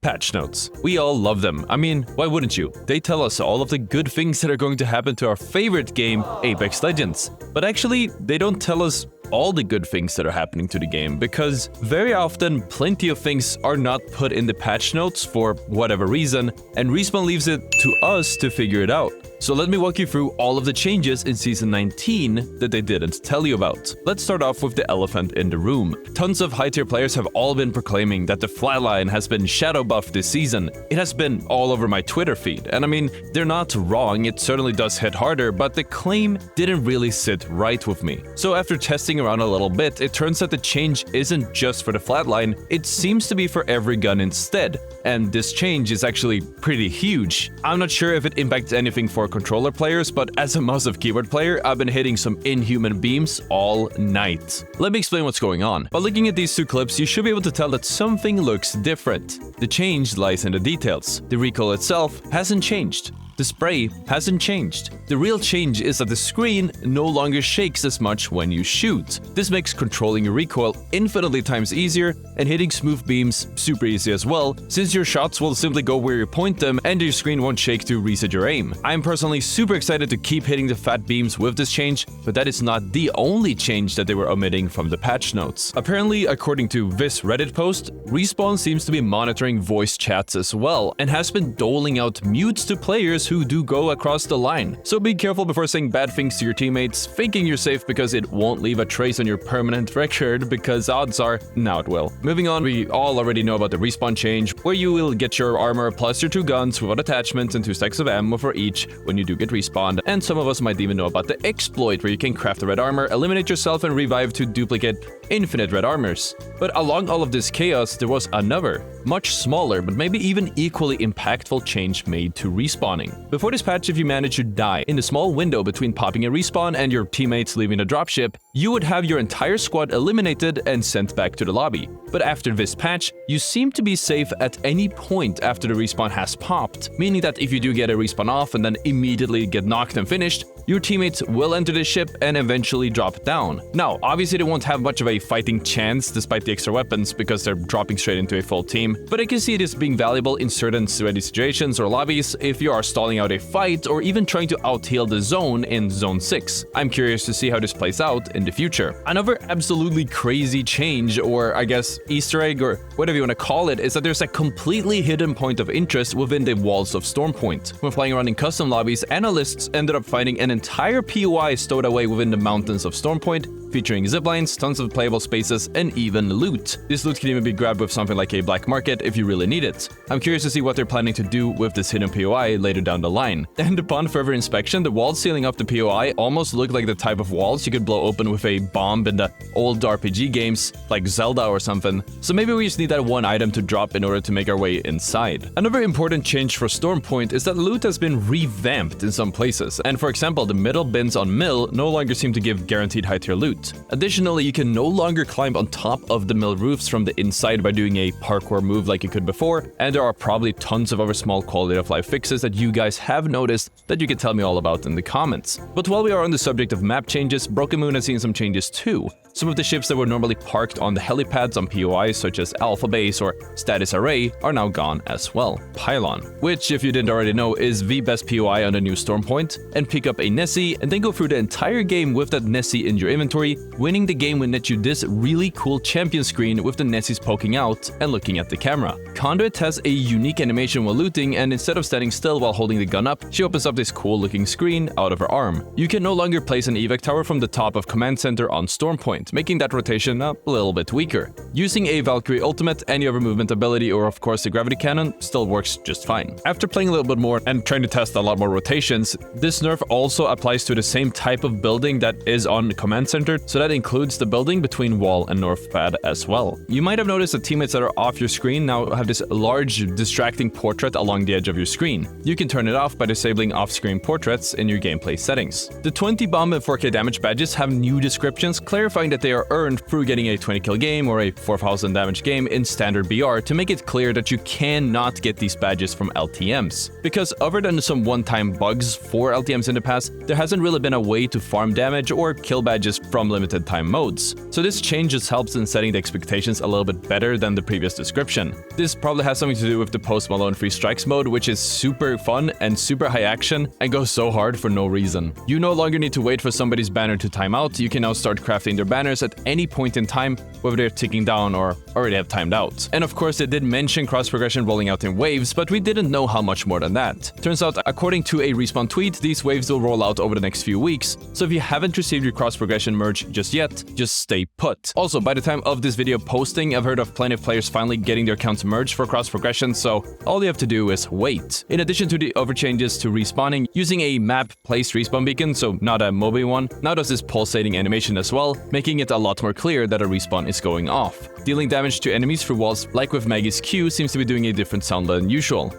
Patch notes. We all love them. I mean, why wouldn't you? They tell us all of the good things that are going to happen to our favorite game, Apex Legends. But actually, they don't tell us all the good things that are happening to the game, because very often plenty of things are not put in the patch notes for whatever reason, and Respawn leaves it to us to figure it out. So let me walk you through all of the changes in Season 19 that they didn't tell you about. Let's start off with the elephant in the room. Tons of high-tier players have all been proclaiming that the flatline has been shadow buffed this season. It has been all over my Twitter feed, and I mean, they're not wrong, it certainly does hit harder, but the claim didn't really sit right with me. So after testing around a little bit, it turns out the change isn't just for the flatline, it seems to be for every gun instead. And this change is actually pretty huge. I'm not sure if it impacts anything for controller players, but as a mouse of keyboard player, I've been hitting some inhuman beams all night. Let me explain what's going on. By looking at these two clips, you should be able to tell that something looks different. The change lies in the details. The recoil itself hasn't changed. The spray hasn't changed. The real change is that the screen no longer shakes as much when you shoot. This makes controlling your recoil infinitely times easier and hitting smooth beams super easy as well, since your shots will simply go where you point them and your screen won't shake to reset your aim. I'm personally super excited to keep hitting the fat beams with this change, but that is not the only change that they were omitting from the patch notes. Apparently, according to this Reddit post, Respawn seems to be monitoring voice chats as well, and has been doling out mutes to players who do go across the line. So be careful before saying bad things to your teammates, thinking you're safe because it won't leave a trace on your permanent record, because odds are, now it will. Moving on, we all already know about the respawn change, where you will get your armor plus your 2 guns without attachments and 2 stacks of ammo for each when you do get respawned, and some of us might even know about the exploit where you can craft the red armor, eliminate yourself and revive to duplicate infinite red armors. But along all of this chaos, there was another, much smaller but maybe even equally impactful change made to respawning. Before this patch, if you managed to die in the small window between popping a respawn and your teammates leaving the dropship, you would have your entire squad eliminated and sent back to the lobby. But after this patch, you seem to be safe at any point after the respawn has popped, meaning that if you do get a respawn off and then immediately get knocked and finished, your teammates will enter the ship and eventually drop down. Now, obviously they won't have much of a fighting chance despite the extra weapons because they're dropping straight into a full team, but I can see this being valuable in certain sweaty situations or lobbies if you are stalling out a fight or even trying to out-heal the zone in Zone 6. I'm curious to see how this plays out in the future. Another absolutely crazy change, or I guess Easter egg or whatever you want to call it, is that there's a completely hidden point of interest within the walls of Stormpoint. When flying around in custom lobbies, analysts ended up finding an entire POI stowed away within the mountains of Stormpoint, featuring ziplines, tons of playable spaces, and even loot. This loot can even be grabbed with something like a black market if you really need it. I'm curious to see what they're planning to do with this hidden POI later down the line. And upon further inspection, the walls sealing up the POI almost look like the type of walls you could blow open with a bomb in the old RPG games, like Zelda or something. So maybe we just need that one item to drop in order to make our way inside. Another important change for Stormpoint is that loot has been revamped in some places, and for example, the middle bins on Mill no longer seem to give guaranteed high-tier loot. Additionally, you can no longer climb on top of the mill roofs from the inside by doing a parkour move like you could before, and there are probably tons of other small quality of life fixes that you guys have noticed that you can tell me all about in the comments. But while we are on the subject of map changes, Broken Moon has seen some changes too. Some of the ships that were normally parked on the helipads on POIs such as Alpha Base or Status Array are now gone as well. Pylon, which if you didn't already know is the best POI on the new Stormpoint, and pick up a Nessie and then go through the entire game with that Nessie in your inventory. Winning the game will net you this really cool champion screen with the Nessies poking out and looking at the camera. Conduit has a unique animation while looting, and instead of standing still while holding the gun up, she opens up this cool looking screen out of her arm. You can no longer place an evac tower from the top of Command Center on Stormpoint, making that rotation a little bit weaker. Using a Valkyrie ultimate, any other movement ability, or of course the gravity cannon still works just fine. After playing a little bit more and trying to test a lot more rotations, this nerf also applies to the same type of building that is on Command Center, so that includes the building between wall and north pad as well. You might have noticed that teammates that are off your screen now have this large distracting portrait along the edge of your screen. You can turn it off by disabling off-screen portraits in your gameplay settings. The 20 bomb and 4k damage badges have new descriptions clarifying that they are earned through getting a 20 kill game or a 4000 damage game in standard BR to make it clear that you cannot get these badges from LTMs. Because other than some one-time bugs for LTMs in the past, there hasn't really been a way to farm damage or kill badges from from limited time modes. So this change just helps in setting the expectations a little bit better than the previous description. This probably has something to do with the Post Malone Free Strikes mode, which is super fun and super high action and goes so hard for no reason. You no longer need to wait for somebody's banner to time out. You can now start crafting their banners at any point in time, whether they're ticking down or already have timed out. And of course, they did mention cross progression rolling out in waves, but we didn't know how much more than that. Turns out, according to a Respawn tweet, these waves will roll out over the next few weeks, so if you haven't received your cross progression merge just yet, just stay put. Also, by the time of this video posting, I've heard of plenty of players finally getting their accounts merged for cross progression, so all you have to do is wait. In addition to the other changes to respawning, using a map-placed respawn beacon, so not a mobile one, now does this pulsating animation as well, making it a lot more clear that a respawn is going off. Dealing damage to enemies through walls, like with Maggie's Q, seems to be doing a different sound than usual.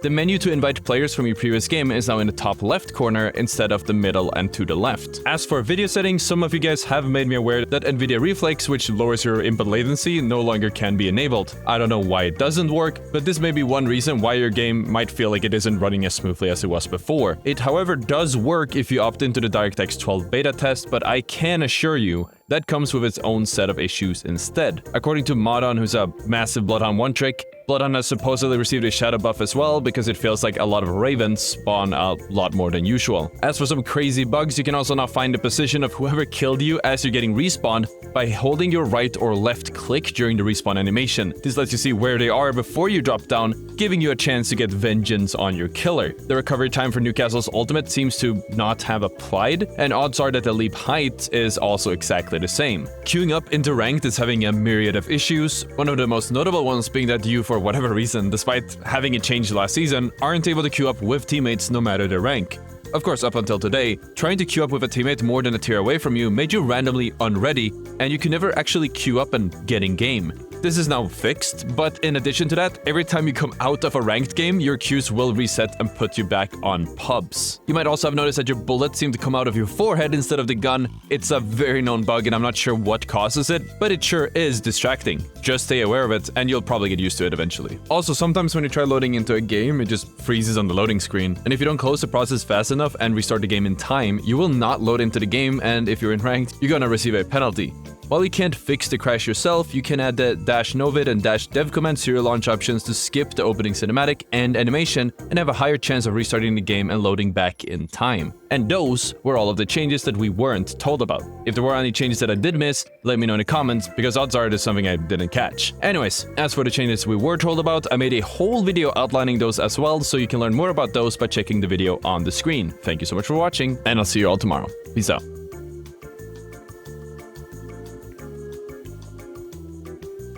The menu to invite players from your previous game is now in the top left corner instead of the middle and to the left. As for video settings, some of you guys have made me aware that NVIDIA Reflex, which lowers your input latency, no longer can be enabled. I don't know why it doesn't work, but this may be one reason why your game might feel like it isn't running as smoothly as it was before. It, however, does work if you opt into the DirectX 12 beta test, but I can assure you that comes with its own set of issues instead. According to Modon, who's a massive Bloodhound one-trick, Bloodhound has supposedly received a shadow buff as well because it feels like a lot of ravens spawn a lot more than usual. As for some crazy bugs, you can also now find the position of whoever killed you as you're getting respawned by holding your right or left click during the respawn animation. This lets you see where they are before you drop down, giving you a chance to get vengeance on your killer. The recovery time for Newcastle's ultimate seems to not have applied, and odds are that the leap height is also exactly the same. Queuing up into ranked is having a myriad of issues, one of the most notable ones being that you, for whatever reason, despite having it changed last season, aren't able to queue up with teammates no matter their rank. Of course, up until today, trying to queue up with a teammate more than a tier away from you made you randomly unready, and you could never actually queue up and get in game. This is now fixed, but in addition to that, every time you come out of a ranked game, your queues will reset and put you back on pubs. You might also have noticed that your bullets seem to come out of your forehead instead of the gun. It's a very known bug and I'm not sure what causes it, but it sure is distracting. Just stay aware of it and you'll probably get used to it eventually. Also, sometimes when you try loading into a game, it just freezes on the loading screen. And if you don't close the process fast enough and restart the game in time, you will not load into the game, and if you're in ranked, you're gonna receive a penalty. While you can't fix the crash yourself, you can add the -novid and -dev command serial launch options to skip the opening cinematic and animation and have a higher chance of restarting the game and loading back in time. And those were all of the changes that we weren't told about. If there were any changes that I did miss, let me know in the comments, because odds are there's something I didn't catch. Anyways, as for the changes we were told about, I made a whole video outlining those as well, so you can learn more about those by checking the video on the screen. Thank you so much for watching, and I'll see you all tomorrow. Peace out.